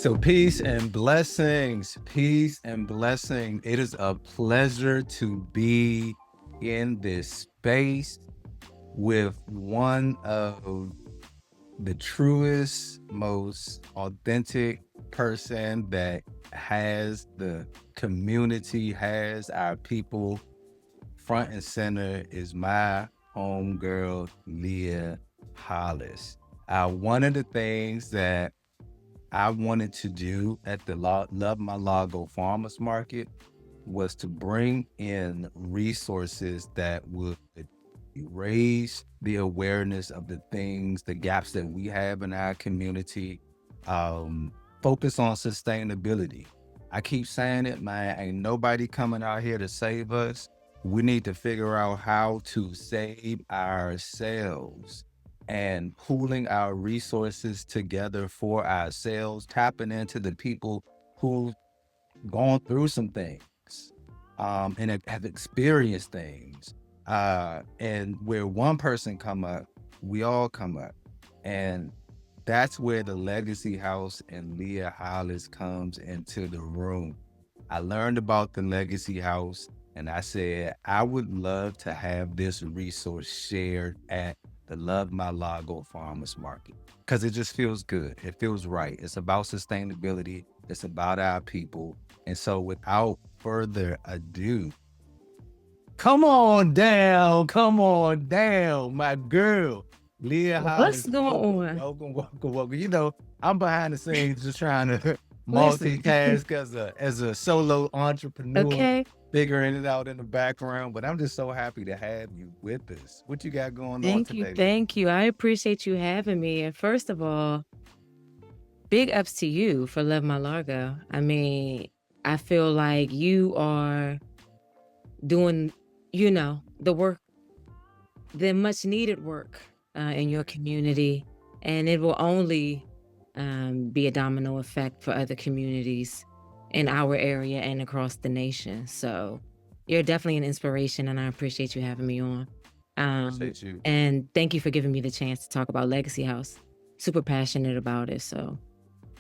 So peace and blessings. Peace and blessing. It is a pleasure to be in this space with one of the truest, most authentic person that has the community, has our people front and center is my homegirl, Leigha Hollis. One of the things that I wanted to do at the LoveMyLargo Farmers Market was to bring in resources that would raise the awareness of the things, the gaps that we have in our community, focus on sustainability. I keep saying it, man, ain't nobody coming out here to save us. We need to figure out how to save ourselves and pooling our resources together for ourselves, tapping into the people who've gone through some things and have experienced things. And where one person come up, we all come up. And that's where the Legacy House and Leigha Hollis comes into the room. I learned about the Legacy House and I said, I would love to have this resource shared at the LoveMyLargo Farmers Market because it just feels good. It feels right. It's about sustainability. It's about our people. And so without further ado, come on down, my girl, Leigha What's Hollis. going on? Welcome. You know, I'm behind the scenes just trying to Listen, multitask as a solo entrepreneur, okay. figuring it out in the background. But I'm just so happy to have you with us. What you got going on Thank you. today? Thank you. I appreciate you having me. And first of all, big ups to you for Love My Largo. I mean, I feel like you are doing, the work, the much needed work in your community. And it will only be a domino effect for other communities in our area and across the nation. So you're definitely an inspiration, and I appreciate you having me on. Appreciate you. And thank you for giving me the chance to talk about Legacy House. Super passionate about it. So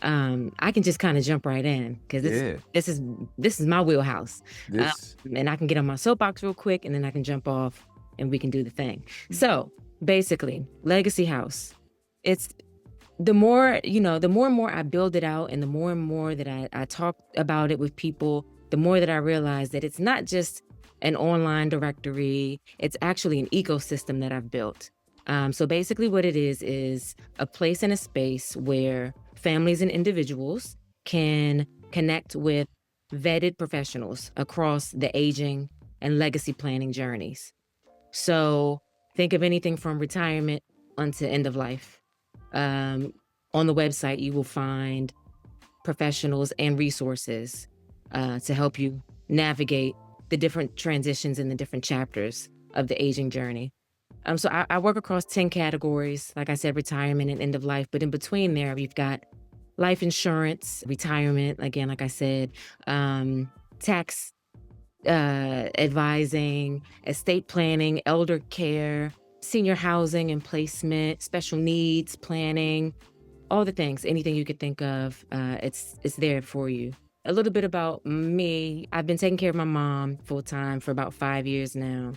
I can just kind of jump right in because this is my wheelhouse. And I can get on my soapbox real quick, and then I can jump off and we can do the thing. So basically, Legacy House, it's the more and more I build it out, and the more that I talk about it with people, the more that I realize that it's not just an online directory, it's actually an ecosystem that I've built. So basically what it is a place and a space where families and individuals can connect with vetted professionals across the aging and legacy planning journeys. So think of anything from retirement unto end of life. On the website, you will find professionals and resources to help you navigate the different transitions in the different chapters of the aging journey. So I work across 10 categories, like I said, retirement and end of life. But in between there, we've got life insurance, retirement, again, like I said, tax advising, estate planning, elder care, senior housing and placement, special needs planning, all the things, anything you could think of, it's there for you. A little bit about me. I've been taking care of my mom full time for about 5 years now.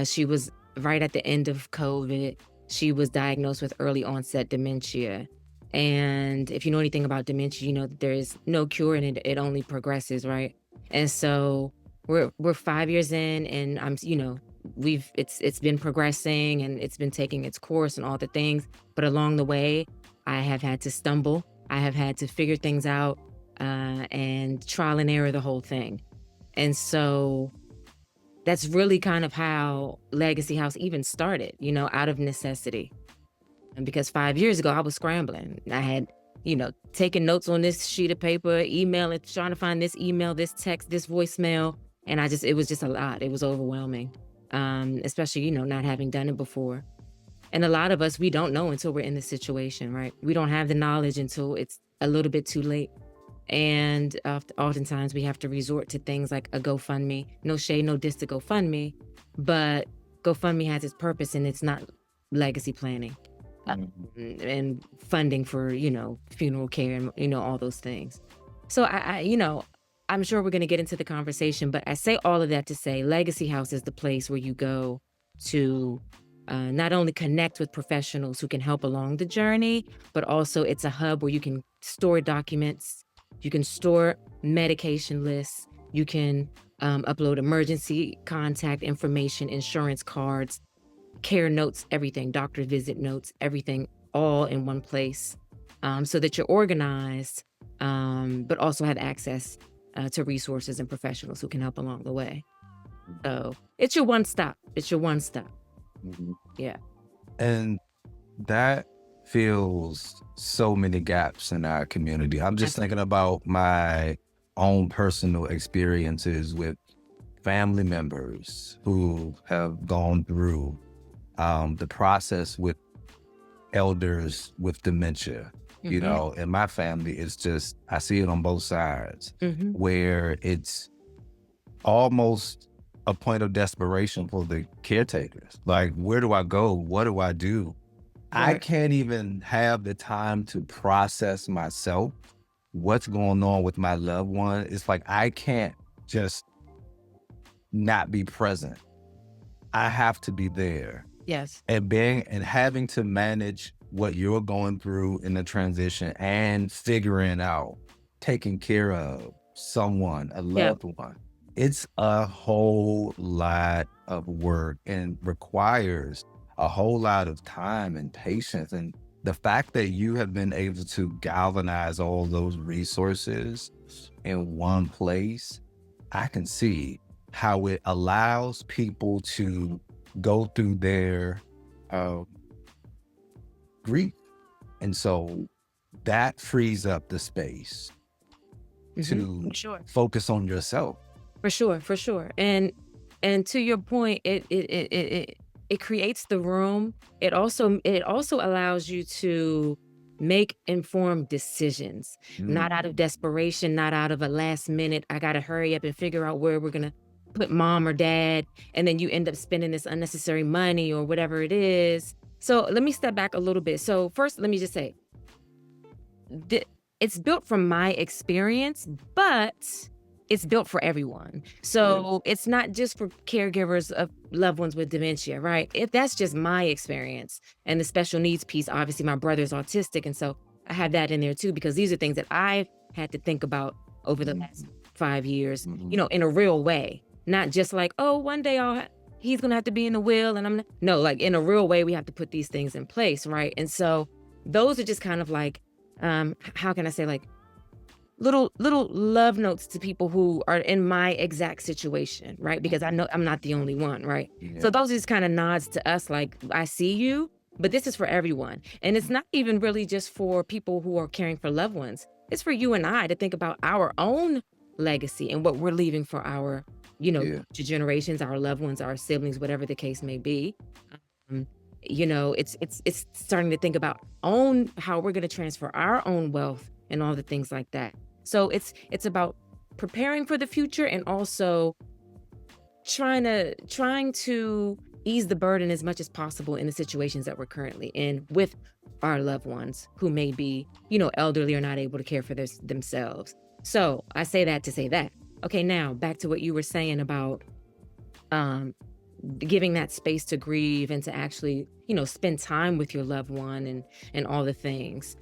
She was right at the end of COVID. She was diagnosed with early onset dementia. And if you know anything about dementia, you know that there is no cure and it only progresses, right? And so we're 5 years in, and it's been progressing and it's been taking its course and all the things. But along the way, I have had to stumble. I have had to figure things out and trial and error the whole thing. And so that's really kind of how Legacy House even started, out of necessity. And because 5 years ago, I was scrambling. I had, taken notes on this sheet of paper, emailing, trying to find this email, this text, this voicemail. And it was just a lot. It was overwhelming, especially, not having done it before. And a lot of us, we don't know until we're in the situation, right? We don't have the knowledge until it's a little bit too late. And oftentimes we have to resort to things like a GoFundMe. No shade, no diss to GoFundMe, but GoFundMe has its purpose and it's not legacy planning. and funding for, funeral care and, all those things. So I'm sure we're going to get into the conversation, but I say all of that to say Legacy House is the place where you go to not only connect with professionals who can help along the journey, but also it's a hub where you can store documents, you can store medication lists, you can upload emergency contact information, insurance cards, care notes, everything, doctor visit notes, everything, all in one place, so that you're organized, but also have access to resources and professionals who can help along the way. So it's your one stop. It's your one stop. Yeah. And that fills so many gaps in our community. I'm just thinking about my own personal experiences with family members who have gone through the process with elders with dementia. You know, in my family, it's just, I see it on both sides, where it's almost a point of desperation for the caretakers. Like, where do I go? What do I do? I can't even have the time to process myself, what's going on with my loved one. It's like, I can't just not be present. I have to be there. Yes. And having to manage what you're going through in the transition and figuring out, taking care of someone, a loved one. It's a whole lot of work and requires a whole lot of time and patience. And the fact that you have been able to galvanize all those resources in one place, I can see how it allows people to go through their grief. And so that frees up the space to focus on yourself. For sure. And to your point, it creates the room. It also allows you to make informed decisions, not out of desperation, not out of a last minute, I gotta hurry up and figure out where we're gonna put mom or dad, and then you end up spending this unnecessary money or whatever it is. So let me step back a little bit. So first, let me just say, it's built from my experience, but it's built for everyone. So it's not just for caregivers of loved ones with dementia, right? If that's just my experience. And the special needs piece, obviously my brother's autistic. And so I have that in there too, because these are things that I've had to think about over the last 5 years, in a real way. Not just like, oh, one day he's gonna have to be in the will and no, like in a real way, we have to put these things in place, right? And so those are just kind of like, how can I say, like little love notes to people who are in my exact situation, right? Because I know I'm not the only one, right? So those are just kind of nods to us, like, I see you, but this is for everyone. And it's not even really just for people who are caring for loved ones. It's for you and I to think about our own legacy and what we're leaving for our future generations, our loved ones, our siblings, whatever the case may be. It's starting to think about how we're going to transfer our own wealth and all the things like that. So it's about preparing for the future and also trying to ease the burden as much as possible in the situations that we're currently in with our loved ones who may be, elderly or not able to care for themselves. So I say that to say that. Okay, now back to what you were saying about giving that space to grieve and to actually, spend time with your loved one and all the things.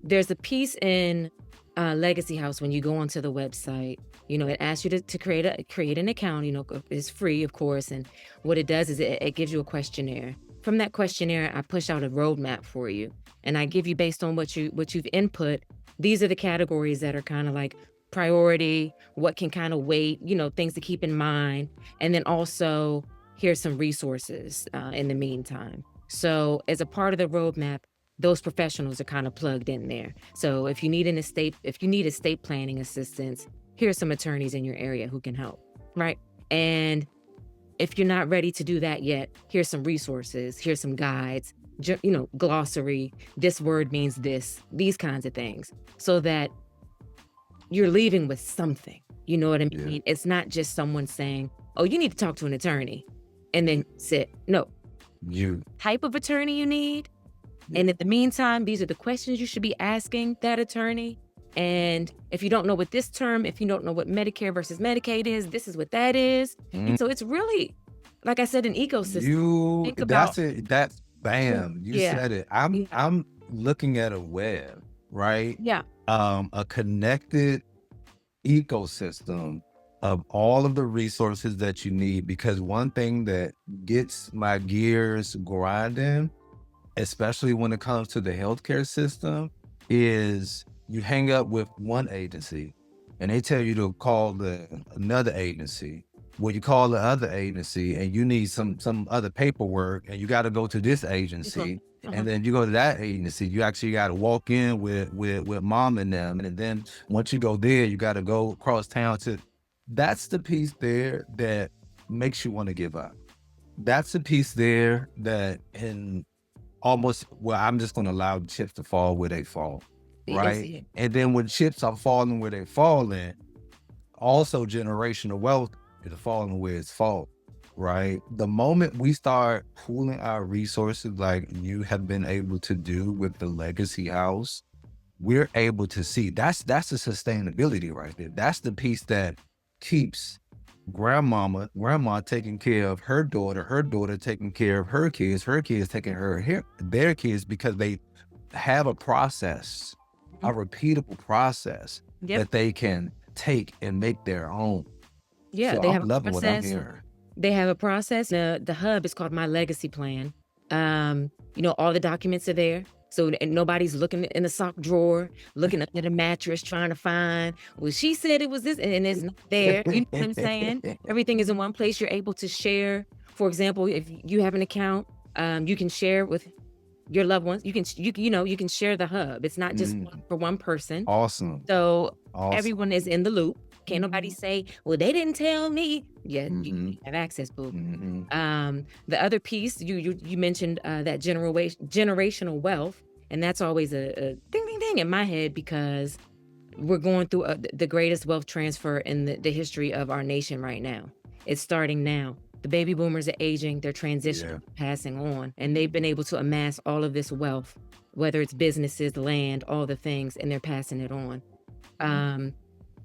There's a piece in Legacy House when you go onto the website. It asks you to create an account. It's free, of course. And what it does is it gives you a questionnaire. From that questionnaire, I push out a roadmap for you, and I give you, based on what you've input, these are the categories that are kind of like priority, what can kind of wait, things to keep in mind, and then also here's some resources in the meantime. So as a part of the roadmap, those professionals are kind of plugged in there. So if you need estate planning assistance, here's some attorneys in your area who can help, right? And if you're not ready to do that yet, here's some resources, here's some guides, glossary, this word means this, these kinds of things, so that you're leaving with something. You know what I mean? Yeah. It's not just someone saying, oh, you need to talk to an attorney and then sit. No. You type of attorney you need, Yeah. And in the meantime, these are the questions you should be asking that attorney. And if you don't know what this term, if you don't know what Medicare versus Medicaid is, this is what that is. Mm. And so it's really, like I said, an ecosystem. Think about, That's it. That's bam. You yeah, said it. yeah, I'm looking at a web, right? yeah, A connected ecosystem of all of the resources that you need. Because one thing that gets my gears grinding, especially when it comes to the healthcare system, is you hang up with one agency and they tell you to call another agency. Well, you call the other agency and you need some other paperwork and you got to go to this agency. uh-huh. And then you go to that agency, you actually got to walk in with mom and them. And then once you go there, you got to go across town that's the piece there that makes you want to give up. That's the piece there that in almost, well, I'm just going to allow the chips to fall where they fall, That's right? it. And then when chips are falling where they falling, also generational wealth is falling where it's fall, right? The moment we start pooling our resources like you have been able to do with the legacy house, we're able to see that's the sustainability right there. That's the piece that keeps grandma taking care of her daughter taking care of her kids taking their kids, because they have a process, a repeatable process Yep. that they can take and make their own. Yeah, So they have I'm a loving what I'm process. hearing. They have a process. The hub is called My Legacy Plan. All the documents are there. So and nobody's looking in the sock drawer, looking under the mattress, trying to find, well, she said it was this, and it's not there. You know what I'm saying? Everything is in one place. You're able to share. For example, if you have an account, you can share with your loved ones. You can share the hub. It's not just for one person. Awesome. So Awesome. everyone is in the loop. Can't nobody say, well, they didn't tell me. Yeah, you have access, boo. The other piece, you mentioned that generational wealth, and that's always a ding, ding, ding in my head, because we're going through the greatest wealth transfer in the history of our nation right now. It's starting now. The baby boomers are aging, they're transitioning, passing on, and they've been able to amass all of this wealth, whether it's businesses, land, all the things, and they're passing it on.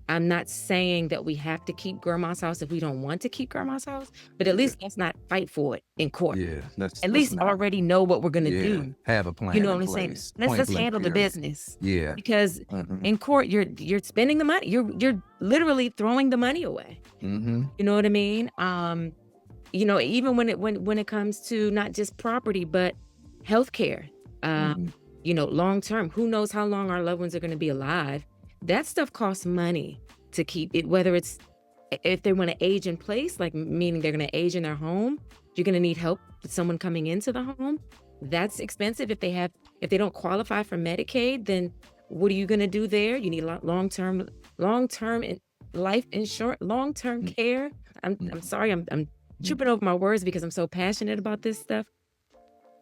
I'm not saying that we have to keep grandma's house if we don't want to keep grandma's house, but at least let's not fight for it in court. Yeah, At least already know what we're gonna do. Have a plan. You know in what I'm saying? place. Let's Point just blank handle the period. business. Yeah. Because in court, you're spending the money. You're literally throwing the money away. You know what I mean? Even when it comes to not just property, but healthcare. Long term, who knows how long our loved ones are gonna be alive. That stuff costs money to keep it, whether it's if they want to age in place, like meaning they're going to age in their home, you're going to need help with someone coming into the home. That's expensive. If they don't qualify for Medicaid, then what are you going to do there? You need long-term life insurance, long-term care. I'm sorry, I'm tripping over my words because I'm so passionate about this stuff.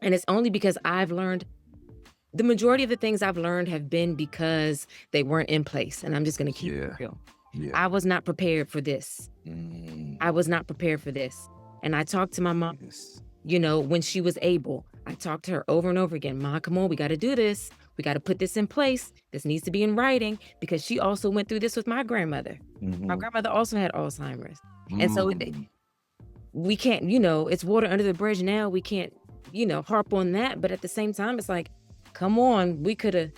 And it's only because I've learned, the majority of the things I've learned have been because they weren't in place. And I'm just going to keep it real. Yeah. I was not prepared for this. I was not prepared for this. And I talked to my mom, when she was able. I talked to her over and over again. Ma, come on, we got to do this. We got to put this in place. This needs to be in writing, because she also went through this with my grandmother. My grandmother also had Alzheimer's. And so we can't, it's water under the bridge now. We can't, harp on that. But at the same time, it's like, come on, we could have.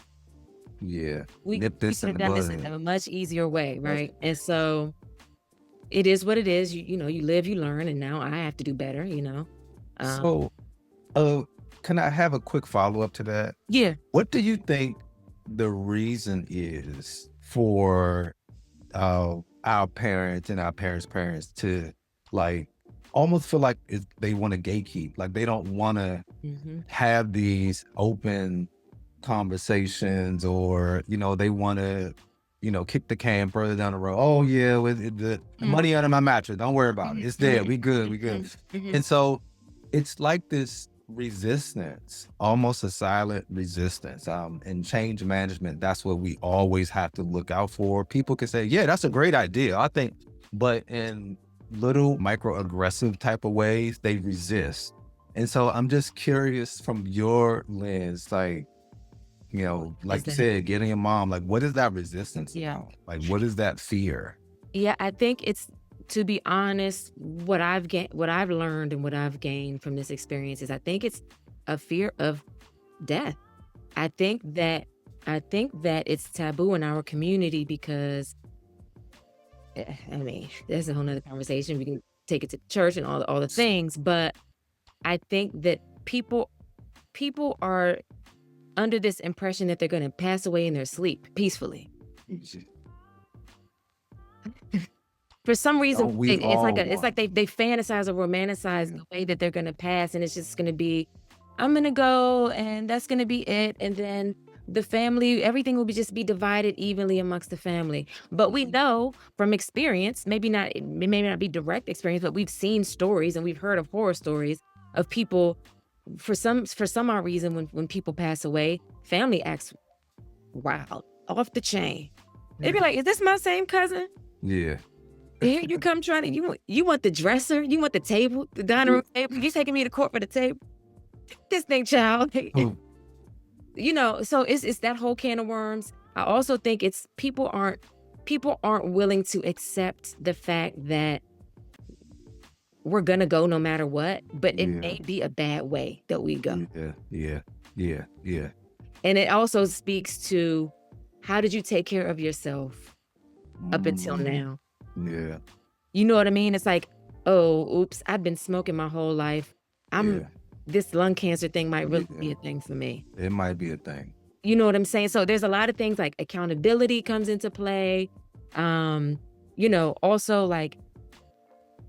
We could have done this in a much easier way, right? And so it is what it is. You live, you learn, and now I have to do better, So, can I have a quick follow-up to that? Yeah. What do you think the reason is for our parents and our parents' parents to almost feel like they want to gatekeep, like they don't want to have these open conversations, or they want to kick the can further down the road? Oh yeah, with the money under my mattress, don't worry about it, it's there, we good. And so it's like this resistance, almost a silent resistance. In change management, that's what we always have to look out for. People can say, yeah, that's a great idea, I think, but in little microaggressive type of ways, they resist. And so I'm just curious from your lens, like, Is like you that said, getting a mom, like, what is that resistance yeah. about? Like, what is that fear? Yeah, I think it's to be honest, what I've learned and what I've gained from this experience is I think it's a fear of death. I think that I think that it's taboo in our community because I mean, there's a whole nother conversation. We can take it to church and all the things, but I think that people are under this impression that they're gonna pass away in their sleep peacefully. For some reason, Don't we all it's like want? they fantasize or romanticize Yeah. the way that they're gonna pass, and it's just gonna be, "I'm gonna go, and that's gonna be it," and then the family, everything will just be divided evenly amongst the family. But we know from experience, it may not be direct experience, but we've seen stories and we've heard of horror stories of people for some odd reason when people pass away, family acts wild, off the chain. They'd be like, "Is this my same cousin? Yeah. Here you come trying to you want the dresser, you want the table, the dining room table, you taking me to court for the table? This thing, child." Oh, So it's that whole can of worms. I also think it's people aren't willing to accept the fact that we're gonna go no matter what, but it yeah. may be a bad way that we go. Yeah. Yeah. Yeah. Yeah. And it also speaks to how did you take care of yourself up until Mm, now? yeah. You know what I mean? It's like, "Oh, oops, I've been smoking my whole life. I'm Yeah. this lung cancer thing might really Yeah. be a thing for me." It might be a thing. You know what I'm saying? So there's a lot of things like accountability comes into play. Um, also like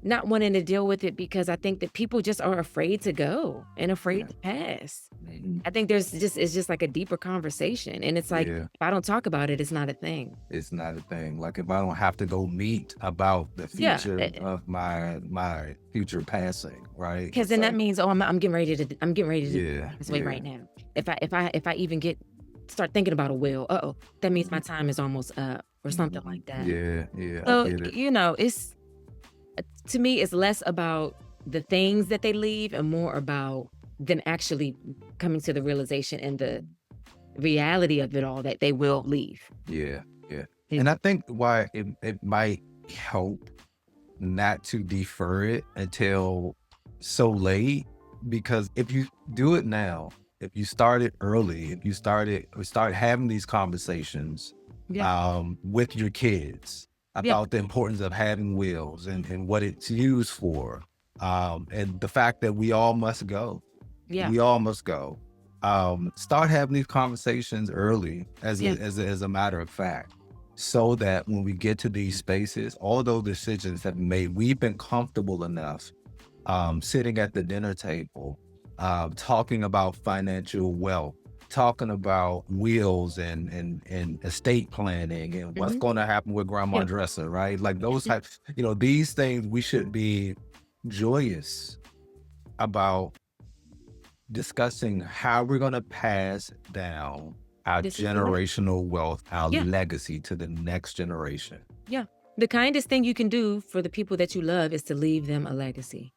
not wanting to deal with it because I think that people just are afraid to go and Yeah. afraid to pass. Mhm. I think it's just like a deeper conversation. And it's like, Yeah. if I don't talk about it, it's not a thing. It's not a thing. Like if I don't have to go meet about the Yeah. future of my future passing, right? Because It's then that like, means, oh, I'm getting ready to yeah, pass away yeah, right now. If I even start thinking about a will, that means my mhm, time is almost up or something mhm. like that. Yeah, yeah, I So, get it. it's to me, it's less about the things that they leave and more about them actually coming to the realization and the reality of it all that they will leave. Yeah, yeah. It And I think why it might help not to defer it until so late, because if you do it now, if you start it early, if you start having these conversations Yeah, with your kids yeah, about the importance of having wills and what it's used for, and the fact that we all must go, yeah, we all must go. Start having these conversations early yeah, as a matter of fact, so that when we get to these spaces, all those decisions have been made. We've been comfortable enough sitting at the dinner table, talking about financial wealth, talking about wills and estate planning and what's mhm, going to happen with grandma yeah, dresser, right? Like those mhm, types, these things we should be joyous about discussing how we're going to pass down our this is the way. generational wealth, our Yeah, legacy to the next generation. yeah. The kindest thing you can do for the people that you love is to leave them a legacy,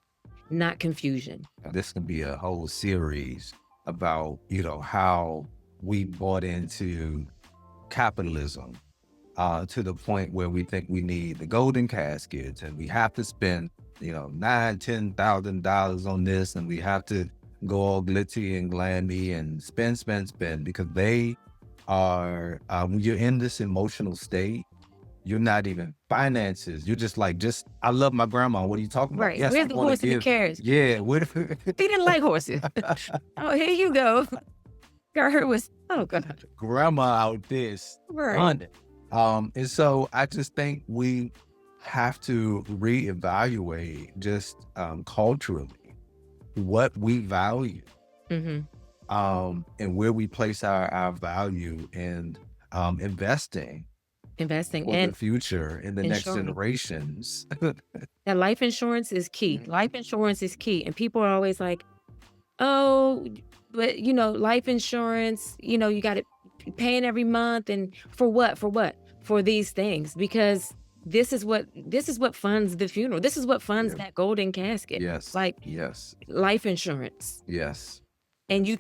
not confusion. This can be a whole series about, how we bought into capitalism to the point where we think we need the golden caskets and we have to spend, $9,000, $10,000 on this, and we have to go all glitzy and glammy and spend because they are when you're in this emotional state, you're not even finances. You're just like, I love my grandma. What are you talking about? Right. Yes, I Where's the want to horse and the give. carriage? Yeah, what They didn't like horses. Oh, here you go. Got her was oh god. grandma out there Right. stunning. And so I just think we have to reevaluate just culturally what we value, Mhm. and where we place our value in investing Investing for the and future in the next insuring. generations. That life insurance is key. Mhm. Life insurance is key, and people are always like, "Oh, but, life insurance, you got it paying every month and for what? For what? For these things." Because this is what funds the funeral. This is what funds Yeah. that golden casket. Yes. Like Yes. life insurance. Yes. And you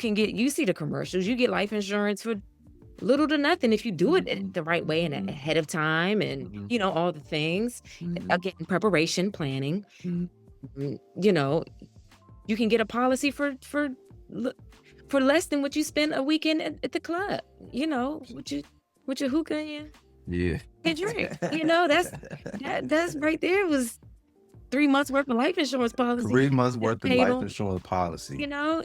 see the commercials, you get life insurance for little to nothing if you do it Mhm. the right way and Mhm. ahead of time and, Mhm. all the things. Mhm. Again, preparation, planning. Mhm. Mm, you can get a policy l for less than what you spend a weekend at the club, with your hookah and Yeah. your drink. That's right there was 3 months worth of life insurance policy 3 months that worth of paid life on. insurance policy.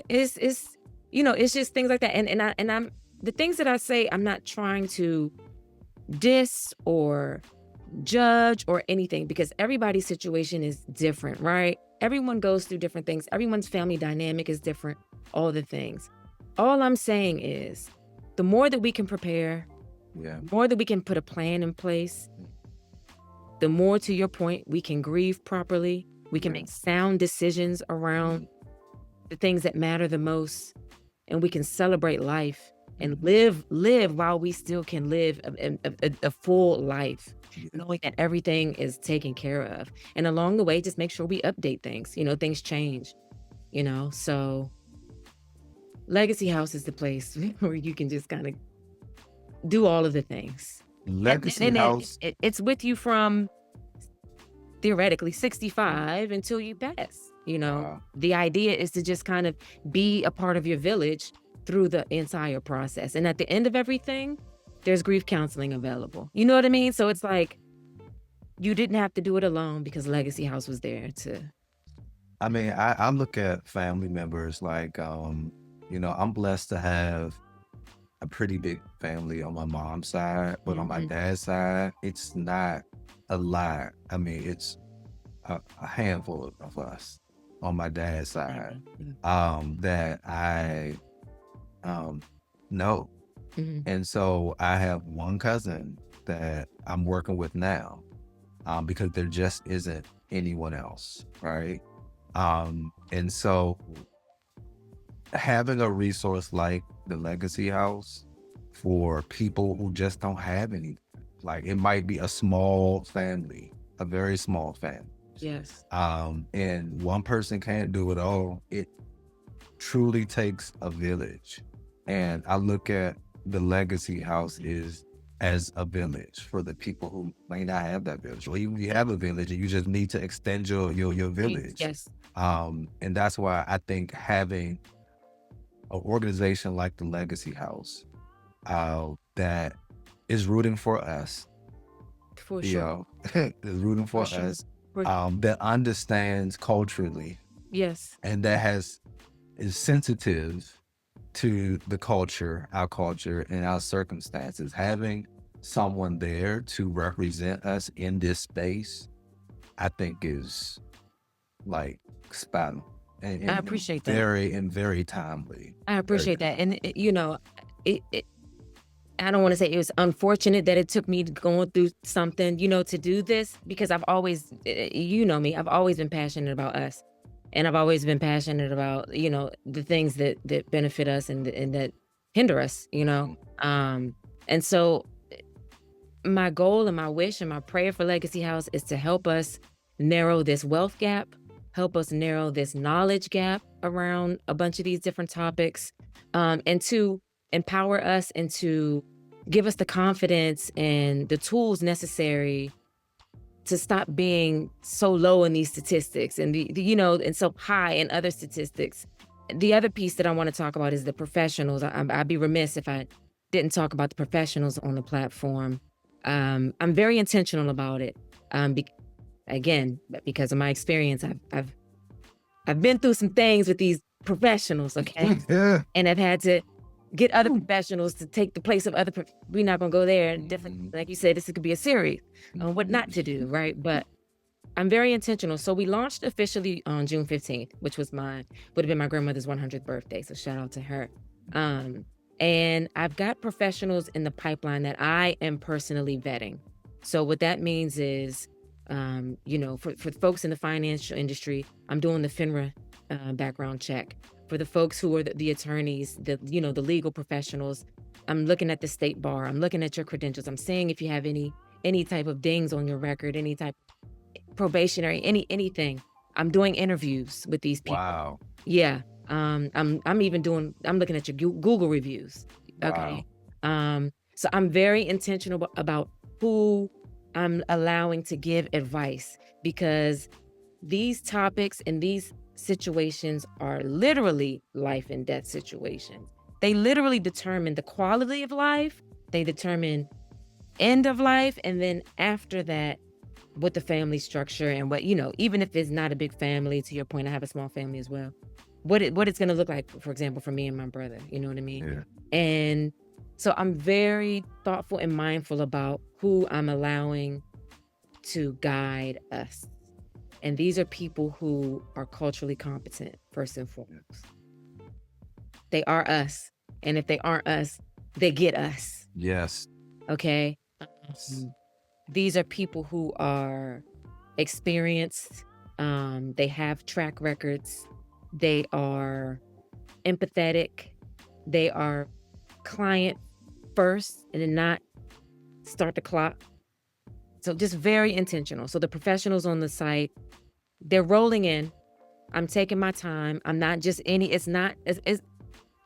It's just things like that, and I'm the things that I say, I'm not trying to diss or judge or anything because everybody's situation is different, right? Everyone goes through different things. Everyone's family dynamic is different, all the things. All I'm saying is the more that we can prepare, Yeah. the more that we can put a plan in place, the more, to your point, we can grieve properly. We can Yeah. make sound decisions around the things that matter the most, and we can celebrate life and live while we still can live a full life, Yeah. knowing that everything is taken care of. And along the way, just make sure we update things. Things change. So Legacy House is the place where you can just kind of do all of the things, Legacy and House. it's with you from theoretically 65 until you pass. Wow. The idea is to just kind of be a part of your village through the entire process. And at the end of everything, there's grief counseling available. You know what I mean? So it's like you didn't have to do it alone because Legacy House was there to. I mean, I look at family members like, I'm blessed to have a pretty big family on my mom's side, but on my Mhm. dad's side, it's not a lot. I mean, it's a handful of us on my dad's side, Mhm. that I know. Mhm. And so I have one cousin that I'm working with now, because there just isn't anyone else, right? And so having a resource like the Legacy House for people who just don't have any, like it might be a small family, a very small family, Yes. and one person can't do it all. It truly takes a village. And I look at the Legacy House is as a village for the people who may not have that village, or even if you have a village and you just need to extend your village. Yes. And that's why I think having an organization like the Legacy House, that is rooting for us, For you sure. know, is rooting for For sure. us, For, that understands culturally yes. and that is sensitive to the culture, our culture, and our circumstances. Having someone there to represent us in this space, I think is like spot on I and appreciate that. very timely. I Very appreciate that. timely. And it I don't wanna say it was unfortunate that it took me going through something, to do this because I've always you know me, I've always been passionate about us. And I've always been passionate about, the things that benefit us and that hinder us. Mhm. And so my goal and my wish and my prayer for Legacy House is to help us narrow this wealth gap, help us narrow this knowledge gap around a bunch of these different topics, and to empower us and to give us the confidence and the tools necessary to stop being so low in these statistics and and so high in other statistics. The other piece that I want to talk about is the professionals. I'd be remiss if I didn't talk about the professionals on the platform. I'm very intentional about it. Again, because of my experience, I've been through some things with these professionals, okay, Yeah. and I've had to get other professionals to take the place of other. We're not gonna go there. Different, Mhm. like you said, this could be a series on what not to do, right? But I'm very intentional. So we launched officially on June 15th, which would have been my grandmother's 100th birthday. So shout out to her. Um, and I've got professionals in the pipeline that I am personally vetting. So what that means is, for folks in the financial industry, I'm doing the FINRA background check. For the folks who are the attorneys, the legal professionals, I'm looking at the state bar. I'm looking at your credentials. I'm seeing if you have any any type of dings on your record, any type of probationary, anything. I'm doing interviews with these people. Wow. Yeah. I'm looking at your Google reviews. Okay. Wow. So I'm very intentional about who I'm allowing to give advice, because these topics and these situations are literally life and death situations. They literally determine the quality of life. They determine end of life. And then after that, what the family structure and what, even if it's not a big family, to your point, I have a small family as well. What it's going to look like, for example, for me and my brother, you know what I mean? Yeah. And so I'm very thoughtful and mindful about who I'm allowing to guide us. And these are people who are culturally competent, first and foremost. They are us. And if they aren't us, they get us. Yes. Okay. These are people who are experienced. They have track records. They are empathetic. They are client first and then not start the clock. So just very intentional. So the professionals on the site, they're rolling in. I'm taking my time. I'm not just it's not Just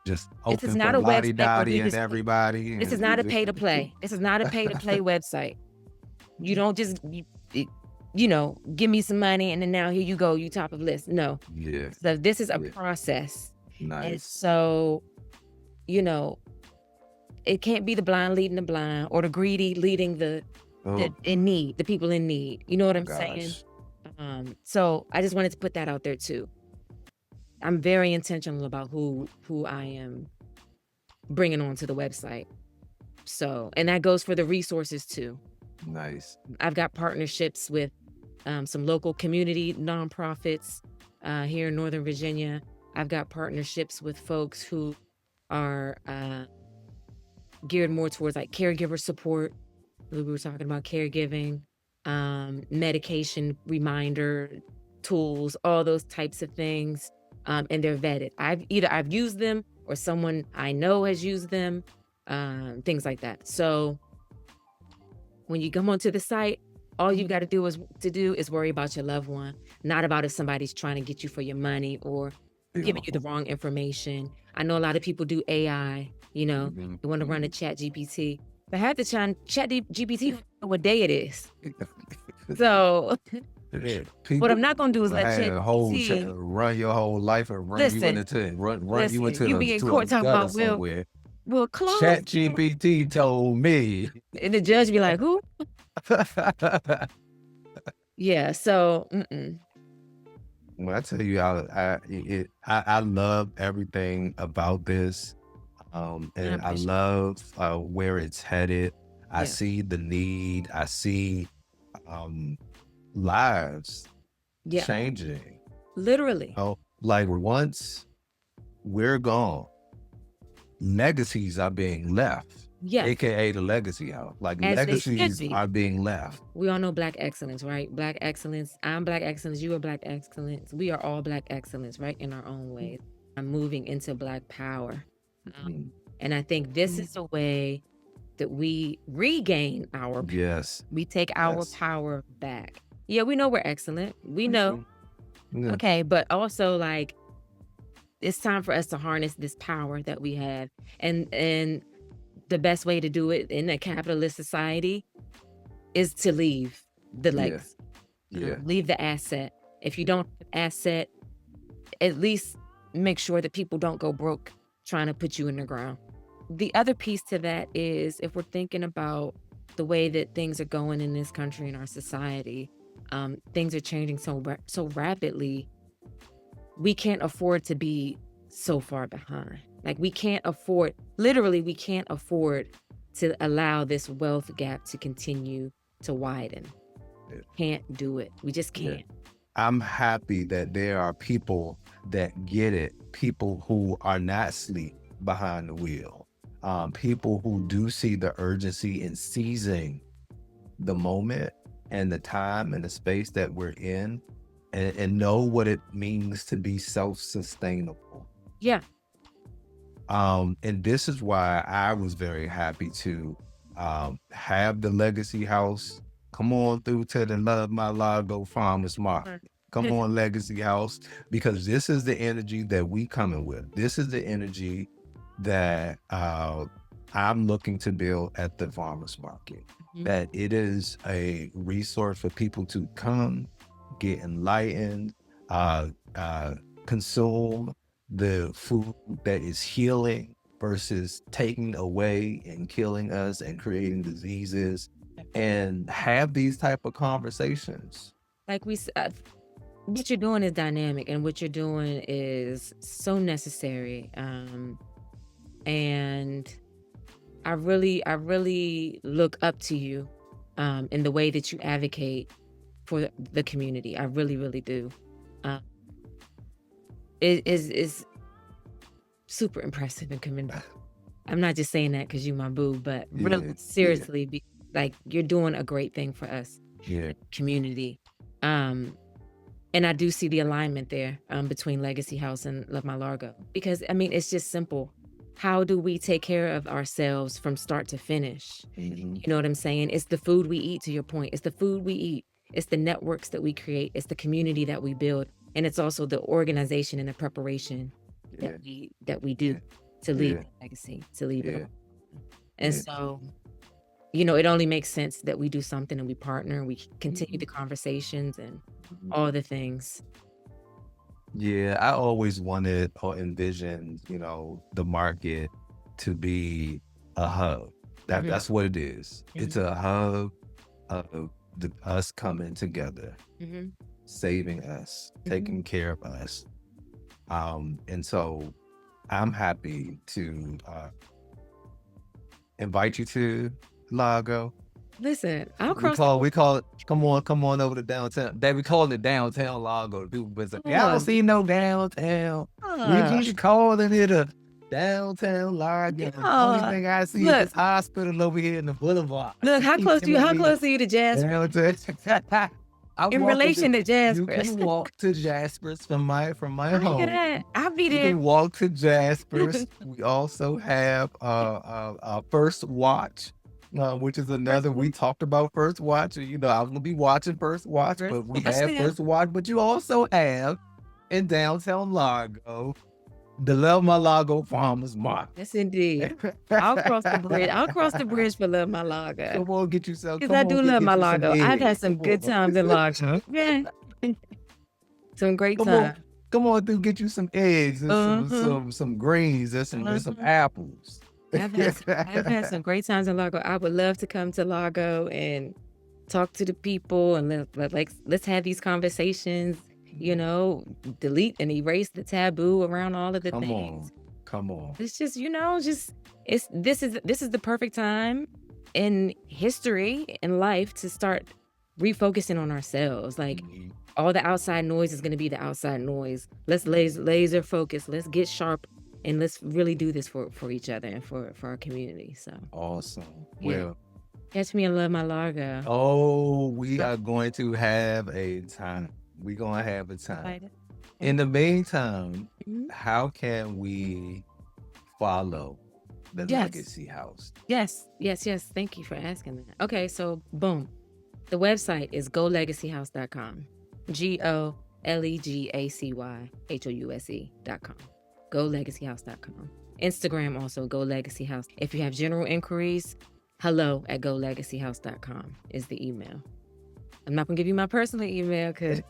this is open not for a Lottie website where Dottie you and just everybody. this is not a pay to play. This is not a pay to play website. You don't just give me some money and then now here you go, you top of list. No. Yeah. So this is a Yeah. process. And Nice. so, it can't be the blind leading the blind or the greedy leading the in need, the people in need. You know what I'm saying? So I just wanted to put that out there too. I'm very intentional about who I am bringing onto the website. So, and that goes for the resources too. Nice. I've got partnerships with some local community nonprofits here in Northern Virginia. I've got partnerships with folks who are geared more towards like caregiver support. We were talking about caregiving, medication reminder tools, all those types of things. And they're vetted. I've used them or someone I know has used them, things like that. So when you come onto the site, all you've got to do is worry about your loved one, not about if somebody's trying to get you for your money or giving you the wrong information. I know a lot of people do AI, they want to run a chat GPT. But half the time, chat GPT don't know what day it is. So what I'm not going to do is let chat GPT run your whole life and run you into you be in court talking about somewhere. Will close. Chat GPT told me. And the judge be like, who? Yeah, so When I tell you, I love everything about this, and I love where it's headed. I see the need. I see lives changing. Literally. Like once we're gone, legacies are being left. Yeah. AKA the legacy house. Like As legacies are being left. We all know Black excellence, right? Black excellence. I'm Black excellence. You are Black excellence. We are all Black excellence, right? In our own ways. I'm moving into Black power. And I think this is a way that we regain our power. Yes. We take our power back. Yeah, we know we're excellent. We know. Yeah. Okay, but also like it's time for us to harness this power that we have. And the best way to do it in a capitalist society is to leave the legacy. Leave the asset. If you don't have asset, at least make sure that people don't go broke trying to put you in the ground. The other piece to that is if we're thinking about the way that things are going in this country and our society, things are changing so rapidly. We can't afford to be so far behind. Like we can't afford to allow this wealth gap to continue to widen. Can't do it. We just can't. I'm happy that there are people that get it, people who are not asleep behind the wheel, people who do see the urgency in seizing the moment and the time and the space that we're in and know what it means to be self-sustainable. Yeah. And this is why I was very happy to have the Legacy House. Come on through to the Love My Largo Farmers Market. Come on, Legacy House, because this is the energy that we coming with. This is the energy that I'm looking to build at the farmers market. That it is a resource for people to come, get enlightened, consume the food that is healing versus taking away and killing us and creating diseases, and have these type of conversations. Like what you're doing is dynamic, and what you're doing is so necessary. And I really look up to you in the way that you advocate for the community. I really do. It is super impressive and commendable. I'm not just saying that because you my boo, but really seriously, like, you're doing a great thing for us, community. And I do see the alignment there between Legacy House and Love My Largo, because I mean, it's just simple. How do we take care of ourselves from start to finish? You know what I'm saying? It's the food we eat, to your point. It's the food we eat. It's the networks that we create. It's the community that we build. And it's also the organization and the preparation that we do to leave a legacy, to leave it. And so, you know, it only makes sense that we do something and we partner and we continue the conversations and all the things. Yeah, I always wanted or envisioned, you know, the market to be a hub. That's what it is. It's a hub of us coming together, saving us, taking care of us. And so I'm happy to invite you to Largo. Listen, I'll We cross. call it, come on over to downtown. That we call it downtown Largo. People been saying, yeah, I don't see no downtown. We keep calling it a downtown Largo. The only thing I see is this hospital over here in the boulevard. Look, how close are you to Jasper? In relation to Jasper. You can walk to Jasper's from my home. Look at that. I'll be You there. can walk to Jasper's. We also have our First Watch, which is another. We talked about First Watch. You know, I'm gonna be watching First Watch, but we have First Watch. But you also have in downtown Largo the Love My Largo Farmers Market. Yes, indeed. I'll cross the bridge. I'll cross the bridge for Love My Largo. Come on, get yourself. Because I do love my Largo. I've had some good times in Largo. Yeah. Some great times. Come on through, get you some eggs and some greens and some apples. I've had some great times in Largo. I would love to come to Largo and talk to the people and let's have these conversations, you know, delete and erase the taboo around all of the things. Come on. It's just, you know, this is the perfect time in history and life to start refocusing on ourselves. Like, all the outside noise is going to be the outside noise. Let's laser focus. Let's get sharp, and let's really do this for each other and for our community. So awesome. Yeah. Well, catch me and Love My Largo. Oh, we are going to have a time. We're going to have a time. In the meantime, how can we follow the Legacy House? Yes. Thank you for asking that. Okay, so boom. The website is golegacyhouse.com. GOLEGACYHOUSE.com. GoLegacyHouse.com. Instagram also, GoLegacyHouse. If you have general inquiries, hello@golegacyhouse.com is the email. I'm not gonna give you my personal email because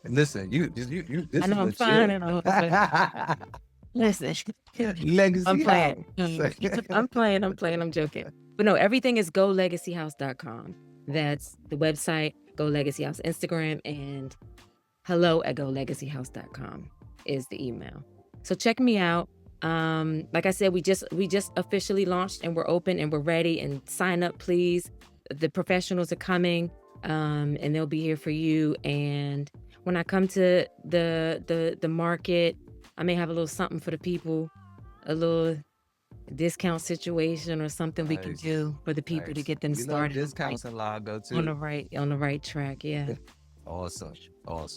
listen, you this I know I'm fine and all. Listen, Legacy I'm playing. House. I'm playing. I'm joking. But no, everything is golegacyhouse.com. That's the website, GoLegacyHouse, Instagram, and hello@golegacyhouse.com is the email. So check me out. Like I said, we just officially launched and we're open and we're ready, and sign up, please. The professionals are coming. And they'll be here for you. And when I come to the market, I may have a little something for the people, a little discount situation or something we can do for the people to get them started. Discounts in Largo too. On the right track, yeah. Awesome. Well,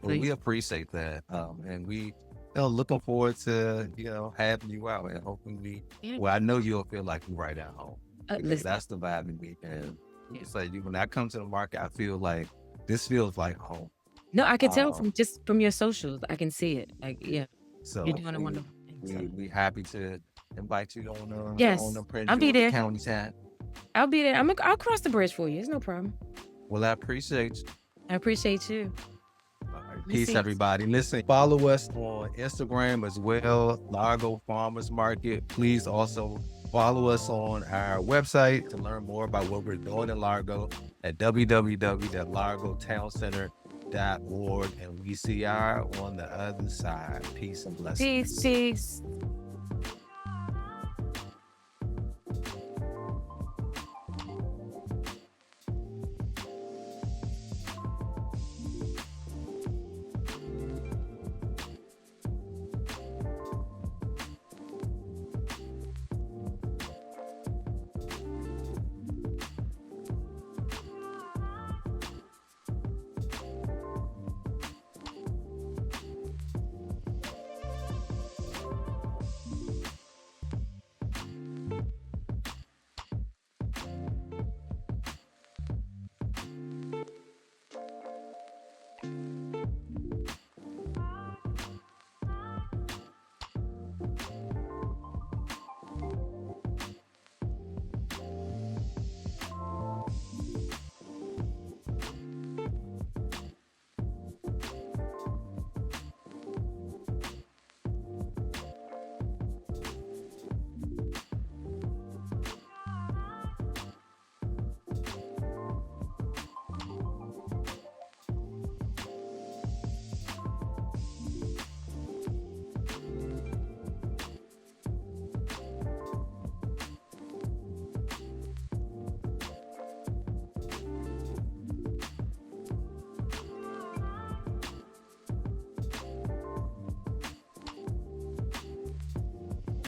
we appreciate that. And we looking forward to, having you out, and hopefully well, I know you'll feel like you're right at home. Listen, That's the vibe in me. And yeah. it's like when I come to the market, I feel like this feels like home. No, I can tell Um, from just from your socials. I can see it. Like, yeah, you're so doing a we wonderful thing. we So, we happy to invite you on the yes, Prince I'll be George there. County side. I'll be there. I'll cross the bridge for you. It's no problem. Well, I appreciate you. I appreciate you. All right, Let me peace, see. everybody. Listen, follow us on Instagram as well, Largo Farmers Market. Please also follow us on our website to learn more about what we're doing in Largo at www.largotowncenter.org. And we see you on the other side. Peace and blessings. Peace.